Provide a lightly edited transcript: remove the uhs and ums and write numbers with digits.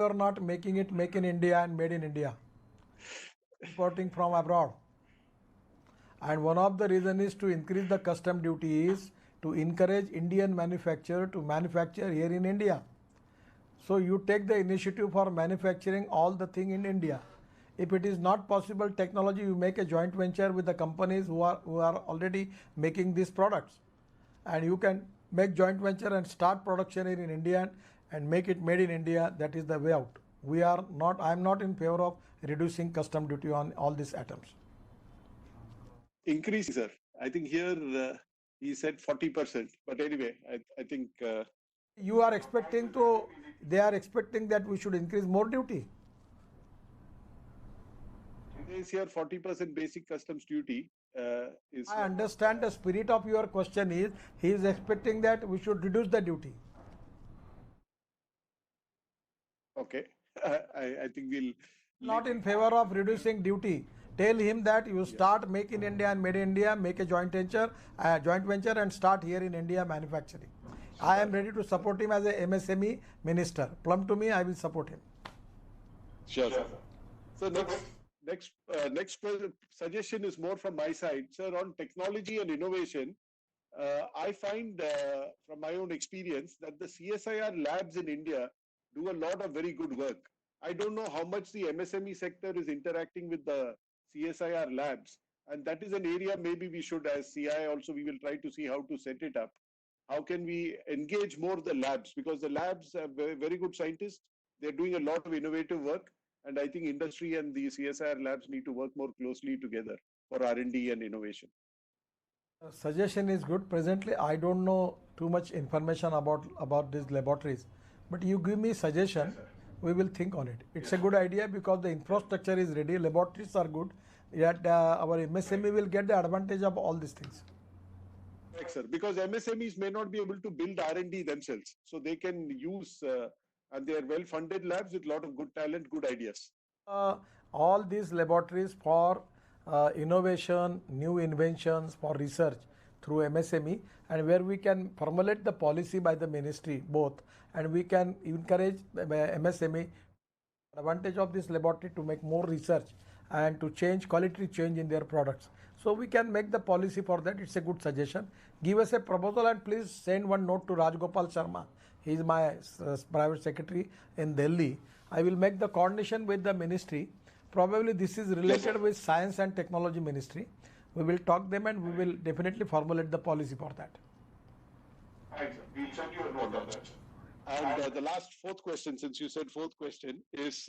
You are not making it make in India and made in India, importing from abroad. And one of the reasons is to increase the custom duty is to encourage Indian manufacturer to manufacture here in India. So you take the initiative for manufacturing all the thing in India. If it is not possible technology, you make a joint venture with the companies who are already making these products, and you can make joint venture and start production here in India and make it made in India. That is the way out. I am not in favor of reducing custom duty on all these items. Increasing, sir. I think here he said 40%. But anyway, I think. You are expecting to, they are expecting that we should increase more duty. It is here 40% basic customs duty. I understand the spirit of your question is, he is expecting that we should reduce the duty. Okay. I think we'll. Not in favor of reducing duty. Tell him that you start make in India and made in India, make a joint venture and start here in India manufacturing. I am ready to support him as a MSME minister. Plumb to me, I will support him. Sure, sir. So next suggestion is more from my side, sir, on technology and innovation. I find from my own experience that the CSIR labs in India do a lot of very good work. I don't know how much the MSME sector is interacting with the CSIR labs, and that is an area maybe we should, as CI also, we will try to see how to set it up. How can we engage more the labs? Because the labs are very, very good scientists. They're doing a lot of innovative work, and I think industry and the CSIR labs need to work more closely together for R&D and innovation. Suggestion is good. Presently, I don't know too much information about these laboratories, but you give me suggestion, we will think on it. It's a good idea because the infrastructure is ready, laboratories are good, yet our MSME will get the advantage of all these things. Correct, sir. Because MSMEs may not be able to build R&D themselves, so they can use and they are well-funded labs with a lot of good talent, good ideas. All these laboratories for innovation, new inventions, for research through MSME, and where we can formulate the policy by the ministry both, and we can encourage MSME advantage of this laboratory to make more research and to change quality change in their products. So we can make the policy for that. It's a good suggestion. Give us a proposal and please send one note to Rajgopal Sharma. He is my private secretary in Delhi. I will make the coordination with the ministry. Probably this is related with Science and Technology Ministry. We will talk them and we will definitely formulate the policy for that. Right, sir. We'll send you a note on that. And the last fourth question, since you said fourth question, is